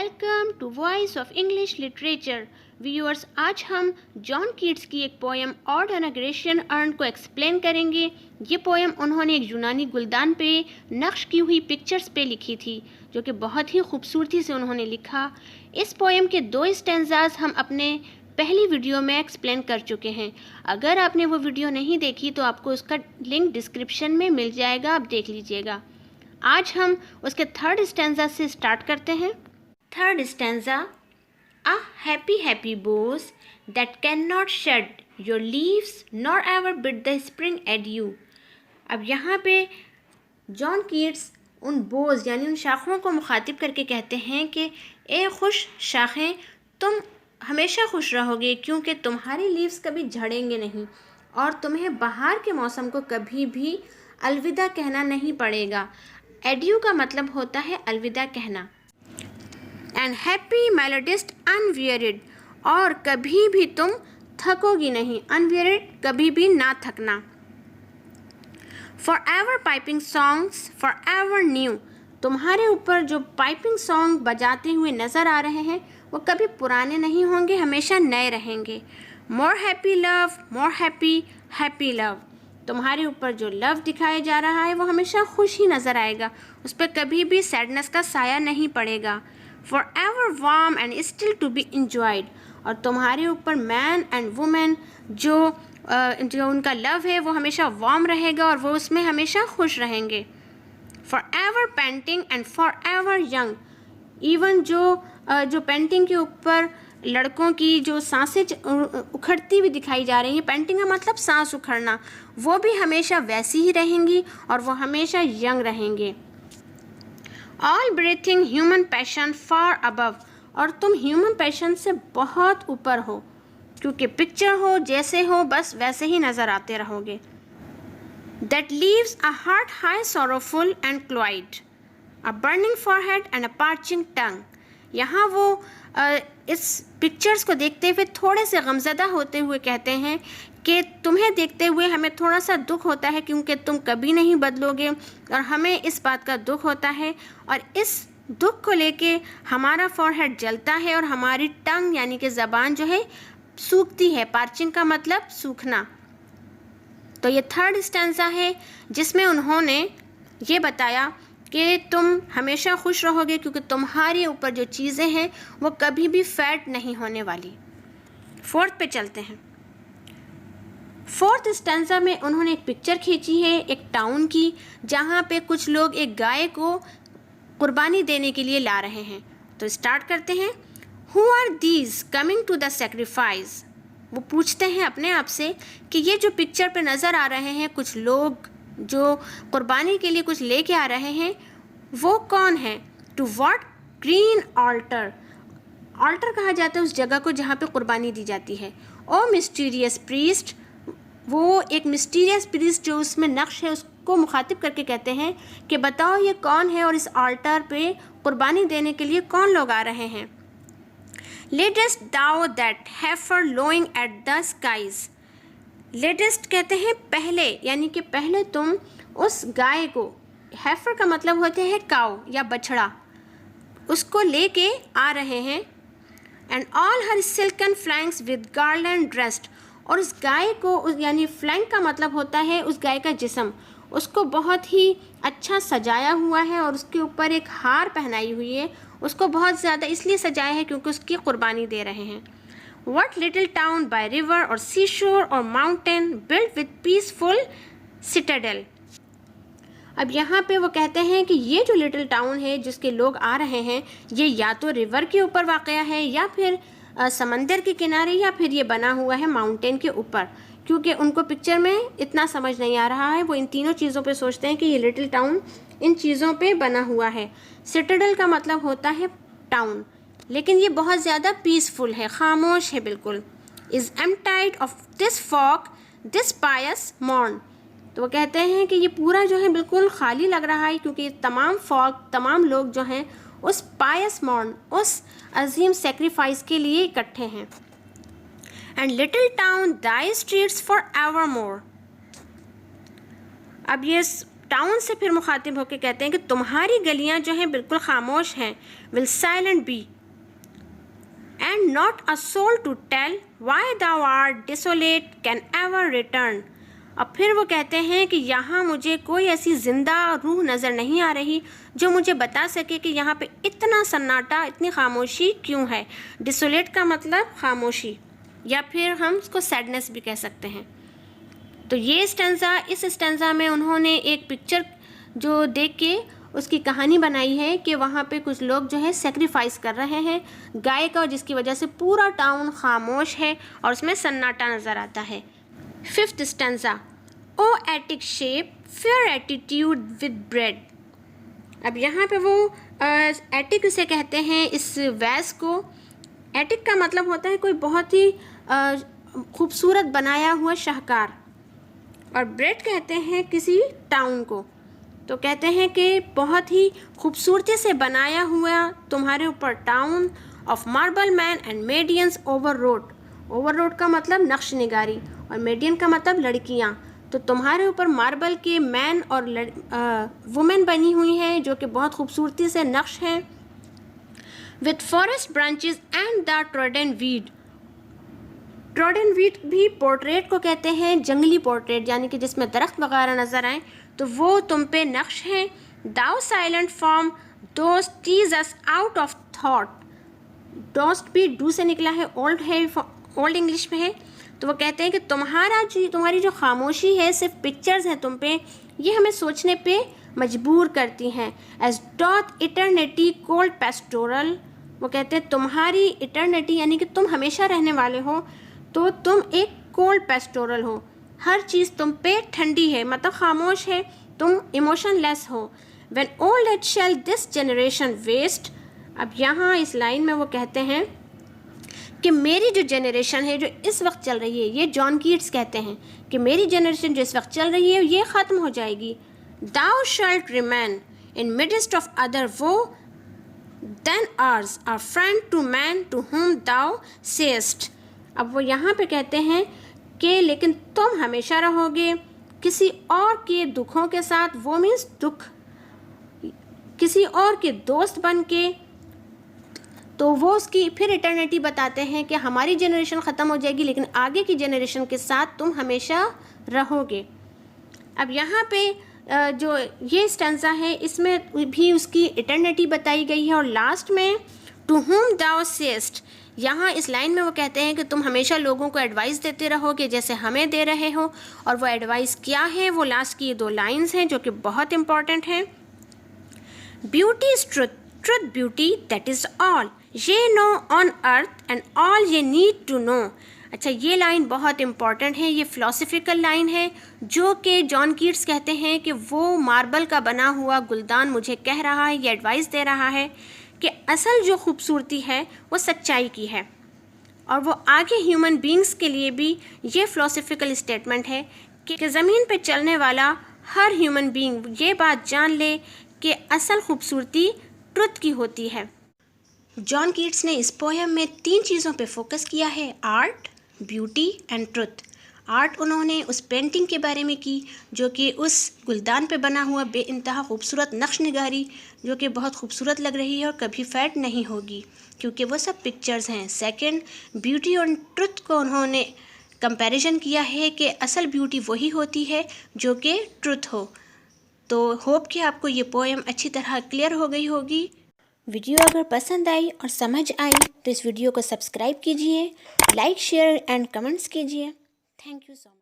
Welcome to voice of English literature viewers. आज हम John Keats की एक poem ode on a Grecian urn को एक्सप्लेन करेंगे। ये पोएम उन्होंने एक यूनानी गुलदान पे नक्श की हुई पिक्चर्स पे लिखी थी, जो कि बहुत ही खूबसूरती से उन्होंने लिखा। इस पोएम के 2 स्टैंजास हम अपने पहली वीडियो में एक्सप्लेन कर चुके हैं। अगर आपने वो वीडियो नहीं देखी तो आपको उसका लिंक डिस्क्रिप्शन में मिल जाएगा, आप देख लीजिएगा। आज हम उसके 3rd स्टैंजा से स्टार्ट करते हैं। 3rd stanza, a happy happy boughs that cannot shed your leaves nor ever bid the spring adieu। अब यहाँ पे जॉन कीट्स उन बोज यानी उन शाखों को मुखातिब करके कहते हैं कि ए खुश शाखें, तुम हमेशा खुश रहोगे क्योंकि तुम्हारी लीव्स कभी झड़ेंगे नहीं और तुम्हें बहार के मौसम को कभी भी अलविदा कहना नहीं पड़ेगा। एड्यू का मतलब होता है अलविदा कहना। एंड हैप्पी मेलोडिस्ट अनवियरिड, और कभी भी तुम थकोगी नहीं। अनवियरिड कभी भी ना थकना। For ever piping songs for ever new, तुम्हारे ऊपर जो पाइपिंग सॉन्ग बजाते हुए नज़र आ रहे हैं वो कभी पुराने नहीं होंगे, हमेशा नए रहेंगे। More happy love more happy happy love, तुम्हारे ऊपर जो लव दिखाया जा रहा है वो हमेशा खुश ही नज़र आएगा, उस पर कभी भी सैडनेस का साया नहीं पड़ेगा। For ever warm and still to be enjoyed, और तुम्हारे ऊपर मैन एंड वुमेन जो उनका लव है वो हमेशा वार्म रहेगा और वो उसमें हमेशा खुश रहेंगे। For ever painting and for ever young, even जो पेंटिंग के ऊपर लड़कों की जो सांसें उखड़ती हुई दिखाई जा रही हैं, पेंटिंग का मतलब सांस उखड़ना, वो भी हमेशा वैसी ही रहेंगी और वो हमेशा यंग रहेंगे। ऑल ब्रीथिंग ह्यूमन पैशन फार अबव, और तुम ह्यूमन पैशन से बहुत ऊपर हो, क्योंकि पिक्चर हो जैसे हो बस वैसे ही नज़र आते रहोगे। That leaves a heart high sorrowful and cloyed, a burning forehead and a parching tongue. यहाँ वो इस पिक्चर्स को देखते हुए थोड़े से गमज़दा होते हुए कहते हैं कि तुम्हें देखते हुए हमें थोड़ा सा दुख होता है क्योंकि तुम कभी नहीं बदलोगे, और हमें इस बात का दुख होता है और इस दुख को लेके हमारा फॉरहेड जलता है और हमारी टंग यानी कि ज़बान जो है सूखती है। पार्चिंग का मतलब सूखना। तो ये 3rd स्टैंजा है जिसमें उन्होंने ये बताया कि तुम हमेशा खुश रहोगे क्योंकि तुम्हारे ऊपर जो चीज़ें हैं वो कभी भी फैट नहीं होने वाली। 4th पे चलते हैं। 4th स्टैंजा में उन्होंने एक पिक्चर खींची है एक टाउन की, जहाँ पे कुछ लोग एक गाय को कुर्बानी देने के लिए ला रहे हैं। तो स्टार्ट करते हैं। Who are these coming to the sacrifice, वो पूछते हैं अपने आप से कि ये जो पिक्चर पे नज़र आ रहे हैं कुछ लोग जो कुर्बानी के लिए कुछ लेके आ रहे हैं, वो कौन है। To what green altar, altar कहा जाता है उस जगह को जहाँ पे कुर्बानी दी जाती है। ओ मिस्टीरियस प्रीस्ट, वो एक मिस्टीरियस प्रीस्ट जो उसमें नक्श है उसको मुखातिब करके कहते हैं कि बताओ ये कौन है और इस ऑल्टर पे कुर्बानी देने के लिए कौन लोग आ रहे हैं। Lead'st thou that heifer lowing at the skies, lead'st कहते हैं पहले, यानी कि पहले तुम उस गाय को, हैफर का मतलब होते हैं काऊ या बछड़ा, उसको लेके आ रहे हैं। And all her silken flanks with garland dressed, और उस गाय को, यानी फ्लैंक का मतलब होता है उस गाय का जिस्म, उसको बहुत ही अच्छा सजाया हुआ है और उसके ऊपर एक हार पहनाई हुई है। उसको बहुत ज़्यादा इसलिए सजाया है क्योंकि उसकी कुर्बानी दे रहे हैं। What little town by river or seashore or mountain built with peaceful citadel। अब यहाँ पे वो कहते हैं कि ये जो लिटिल टाउन है जिसके लोग आ रहे हैं, ये या तो रिवर के ऊपर वाक़या है या फिर समंदर के किनारे या फिर ये बना हुआ है माउंटेन के ऊपर, क्योंकि उनको पिक्चर में इतना समझ नहीं आ रहा है। वो इन तीनों चीज़ों पे सोचते हैं कि ये लिटिल टाउन इन चीज़ों पे बना हुआ है। सिटाडेल का मतलब होता है टाउन, लेकिन ये बहुत ज़्यादा पीसफुल है, खामोश है बिल्कुल। Is emptied of this folk this pious morn, तो वो कहते हैं कि ये पूरा जो है बिल्कुल खाली लग रहा है क्योंकि तमाम फॉक, तमाम लोग जो हैं उस पायस मॉर्न, उस अजीम सेक्रीफाइस के लिए इकट्ठे हैं। And little town Dai streets for ever more, अब ये टाउन से फिर मुखातिब होकर कहते हैं कि तुम्हारी गलियां जो हैं बिल्कुल खामोश हैं। Will silent be, and not a soul to tell why thou art desolate can ever return। अब फिर वो कहते हैं कि यहाँ मुझे कोई ऐसी ज़िंदा रूह नज़र नहीं आ रही जो मुझे बता सके कि यहाँ पे इतना सन्नाटा, इतनी खामोशी क्यों है। डिसोलेट का मतलब खामोशी, या फिर हम उसको सैडनेस भी कह सकते हैं। तो ये स्टेंजा, इस स्टेंजा में उन्होंने एक पिक्चर जो देख के उसकी कहानी बनाई है कि वहाँ पे कुछ लोग जो है सेक्रीफाइस कर रहे हैं गाय का, जिसकी वजह से पूरा टाउन खामोश है और उसमें सन्नाटा नज़र आता है। Fifth stanza, O Attic shape fair attitude with brede. अब यहाँ पे वो एटिक से कहते हैं इस वैस को। एटिक का मतलब होता है कोई बहुत ही खूबसूरत बनाया हुआ शाहकार, और ब्रेड कहते हैं किसी टाउन को। तो कहते हैं कि बहुत ही खूबसूरती से बनाया हुआ तुम्हारे ऊपर town of marble man and medians over road. Over road का मतलब नक्श निगारी और मेडियन का मतलब लड़कियां। तो तुम्हारे ऊपर मार्बल के मैन और वुमेन बनी हुई हैं जो कि बहुत खूबसूरती से नक्श हैं। With forest branches and the trodden weed. Trodden weed भी पोर्ट्रेट को कहते हैं, जंगली पोर्ट्रेट यानी कि जिसमें दरख्त वगैरह नज़र आए, तो वो तुम पे नक्श हैं। Thou silent form dost tease us out of thought. Dost भी डू से निकला है, ओल्ड है, ओल्ड इंग्लिश में है। तो वो कहते हैं कि तुम्हारी जो खामोशी है, सिर्फ पिक्चर्स हैं तुम पे, ये हमें सोचने पे मजबूर करती हैं। As doth eternity cold pastoral. वो कहते हैं तुम्हारी इटर्निटी यानी कि तुम हमेशा रहने वाले हो, तो तुम एक कोल्ड पेस्टोरल हो, हर चीज़ तुम पे ठंडी है, मतलब खामोश है, तुम इमोशनलेस हो। When old age shall this generation waste. अब यहाँ इस लाइन में वो कहते हैं कि मेरी जो जनरेशन है जो इस वक्त चल रही है, ये जॉन कीट्स कहते हैं कि मेरी जनरेशन जो इस वक्त चल रही है ये ख़त्म हो जाएगी। Thou shalt remain in midst of other woe than ours a friend to man to whom thou सेस्ट। अब वो यहाँ पे कहते हैं कि लेकिन तुम हमेशा रहोगे किसी और के दुखों के साथ, वो मीन्स दुख, किसी और के दोस्त बन के। तो वो उसकी फिर इटर्निटी बताते हैं कि हमारी जनरेशन ख़त्म हो जाएगी लेकिन आगे की जनरेशन के साथ तुम हमेशा रहोगे। अब यहाँ पे जो ये स्टेंजा है इसमें भी उसकी इटर्निटी बताई गई है। और लास्ट में टू हुम दाउ सेस्ट, यहाँ इस लाइन में वो कहते हैं कि तुम हमेशा लोगों को एडवाइस देते रहोगे जैसे हमें दे रहे हो। और वो एडवाइस क्या है, वो लास्ट की ये 2 लाइन्स हैं जो कि बहुत इंपॉर्टेंट हैं। Beauty is truth, truth beauty that is all ye know on earth and all ye need to know. अच्छा, ये लाइन बहुत इंपॉर्टेंट है, ये फ़िलोसफिकल लाइन है जो कि जॉन कीट्स कहते हैं कि वो मार्बल का बना हुआ गुलदान मुझे कह रहा है, ये एडवाइस दे रहा है कि असल जो खूबसूरती है वो सच्चाई की है। और वो आगे ह्यूमन बींग्स के लिए भी ये फ़िलोसफिकल स्टेटमेंट है कि ज़मीन पे चलने वाला हर ह्यूमन बींग ये बात जान ले कि असल खूबसूरती ट्रुथ की होती है। जॉन कीट्स ने इस पोएम में 3 चीज़ों पे फोकस किया है, art, beauty and truth. Art उन्होंने उस पेंटिंग के बारे में की जो कि उस गुलदान पे बना हुआ बेइंतहा खूबसूरत नक्श निगारी जो कि बहुत खूबसूरत लग रही है और कभी फेड नहीं होगी क्योंकि वो सब पिक्चर्स हैं। सेकंड, ब्यूटी और ट्रुथ को उन्होंने कंपैरिजन किया है कि असल ब्यूटी वही होती है जो कि ट्रुथ हो। तो होप कि आपको ये पोएम अच्छी तरह क्लियर हो गई होगी। वीडियो अगर पसंद आई और समझ आई तो इस वीडियो को सब्सक्राइब कीजिए, लाइक, शेयर एंड कमेंट्स कीजिए। Thank you so much.